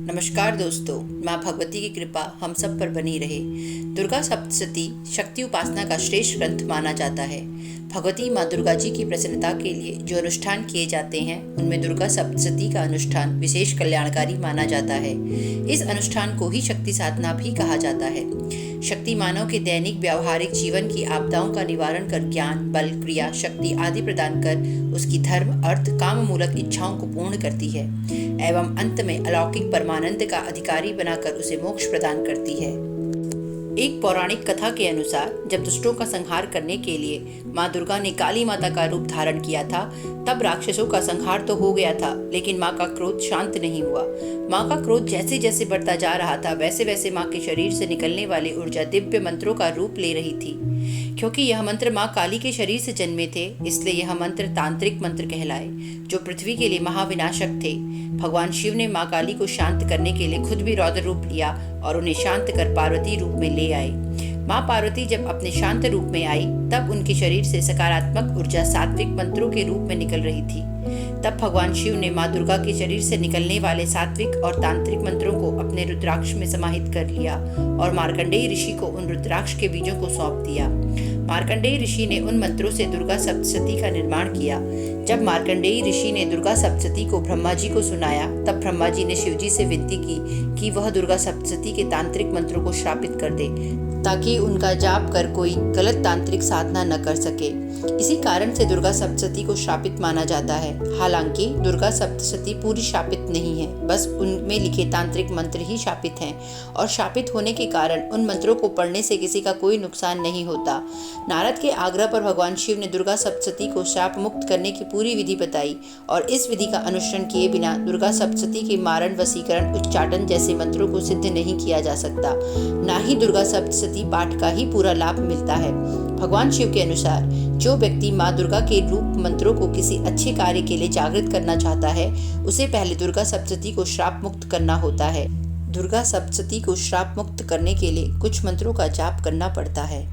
नमस्कार दोस्तों, माँ भगवती की कृपा हम सब पर बनी रहे। दुर्गा सप्तशती शक्ति उपासना का श्रेष्ठ ग्रंथ माना जाता है। भगवती माँ दुर्गा जी की प्रसन्नता के लिए जो अनुष्ठान किए जाते हैं उनमें दुर्गा सप्तशती का अनुष्ठान विशेष कल्याणकारी माना जाता है। इस अनुष्ठान को ही शक्ति साधना भी कहा जाता है। शक्ति मानव के दैनिक व्यावहारिक जीवन की आपदाओं का निवारण कर ज्ञान, बल, क्रिया, शक्ति आदि प्रदान कर उसकी धर्म, अर्थ, काम मूलक इच्छाओं को पूर्ण करती है एवं अंत में अलौकिक परमानंद का अधिकारी बनाकर उसे मोक्ष प्रदान करती है। एक पौराणिक कथा के अनुसार जब दुष्टों का संहार करने के लिए माँ दुर्गा ने काली माता का रूप धारण किया था, तब राक्षसों का संहार तो हो गया था, लेकिन माँ का क्रोध शांत नहीं हुआ। माँ का क्रोध जैसे जैसे बढ़ता जा रहा था, वैसे वैसे माँ के शरीर से निकलने वाली ऊर्जा दिव्य मंत्रों का रूप ले रही थी। क्योंकि यह मंत्र माँ काली के शरीर से जन्मे थे, इसलिए यह मंत्र तांत्रिक मंत्र कहलाए, जो पृथ्वी के लिए महाविनाशक थे। भगवान शिव ने माँ काली को शांत करने के लिए खुद भी रौद्र रूप लिया और उन्हें शांत कर पार्वती रूप में ले आए। माँ पार्वती जब अपने शांत रूप में आई, तब उनके शरीर से सकारात्मक ऊर्जा सात्विक मंत्रों के रूप में निकल रही थी। तब भगवान शिव ने माँ दुर्गा के शरीर से निकलने वाले सात्विक और तांत्रिक मंत्रों को अपने रुद्राक्ष में समाहित कर लिया और मार्कंडेय ऋषि को उन रुद्राक्ष के बीजों को सौंप दिया। मार्कंडेय ऋषि ने उन मंत्रों से दुर्गा सप्तशती का निर्माण किया। जब मार्कंडेय ऋषि ने दुर्गा सप्तशती को ब्रह्मा जी को सुनाया, तब ब्रह्मा जी ने शिव जी से विनती की कि वह दुर्गा सप्तशती के तांत्रिक मंत्रों को श्रापित कर दे, ताकि उनका जाप कर कोई गलत तांत्रिक साधना न कर सके। इसी कारण से दुर्गा सप्तशती को श्रापित माना जाता है। हालांकि दुर्गा सप्तशती पूरी श्रापित नहीं है, बस उनमें लिखे तांत्रिक मंत्र ही श्रापित हैं और श्रापित होने के कारण उन मंत्रों को पढ़ने से किसी का कोई नुकसान नहीं होता। नारद के आग्रह पर भगवान शिव ने दुर्गा सप्तशती को शाप मुक्त करने की पूरी विधि बताई और इस विधि का अनुसरण किए बिना दुर्गा सप्तशती के मारण, वशीकरण, उच्चाटन जैसे मंत्रों को सिद्ध नहीं किया जा सकता। न ही दुर्गा सप्तशती पाठ का ही पूरा लाभ मिलता है। भगवान शिव के अनुसार जो व्यक्ति माँ दुर्गा के रूप मंत्रों को किसी अच्छे कार्य के लिए जागृत करना चाहता है, उसे पहले दुर्गा सप्तशती को श्राप मुक्त करना होता है। दुर्गा सप्तशती को श्राप मुक्त करने के लिए कुछ मंत्रों का जाप करना पड़ता है।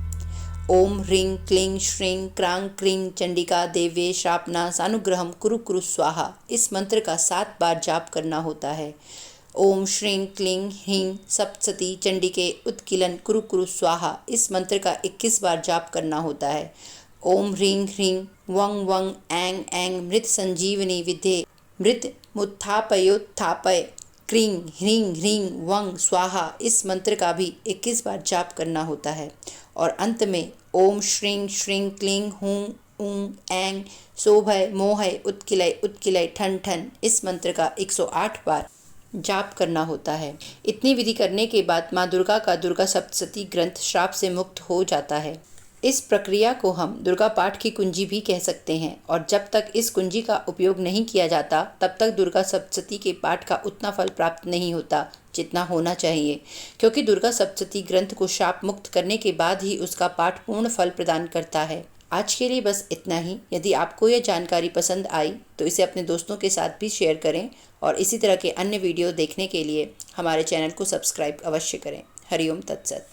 ओम ह्रीं क्लीं श्रीं क्रां क्रीं चंडिका देव्ये श्रापना सानुग्रहम कुरु कुरु स्वाहा, इस मंत्र का 7 बार जाप करना होता है। ओम श्रीं क्लीं ह्रीं सप्तशती चंडिके उत्कीलन कुरु कुरु स्वाहा, इस मंत्र का 21 बार जाप करना होता है। ओम ह्रीं ह्रीं वं वं ऐं ऐं मृत संजीवनी विद्ये मृत मुत्थापयोत्थापय क्रीं ह्रीं ह्रीं वं स्वाहा, इस मंत्र का भी 21 बार जाप करना होता है। और अंत में ओम श्रीं श्रीं क्लीं हूं ऊं ऐं शोभय मोहय उत्किलय उत्किलय ठन ठन, इस मंत्र का 108 बार जाप करना होता है। इतनी विधि करने के बाद माँ दुर्गा का दुर्गा सप्तशती ग्रंथ श्राप से मुक्त हो जाता है। इस प्रक्रिया को हम दुर्गा पाठ की कुंजी भी कह सकते हैं और जब तक इस कुंजी का उपयोग नहीं किया जाता, तब तक दुर्गा सप्तशती के पाठ का उतना फल प्राप्त नहीं होता जितना होना चाहिए, क्योंकि दुर्गा सप्तशती ग्रंथ को शाप मुक्त करने के बाद ही उसका पाठ पूर्ण फल प्रदान करता है। आज के लिए बस इतना ही। यदि आपको यह जानकारी पसंद आई तो इसे अपने दोस्तों के साथ भी शेयर करें और इसी तरह के अन्य वीडियो देखने के लिए हमारे चैनल को सब्सक्राइब अवश्य करें। हरिओम तत्सत।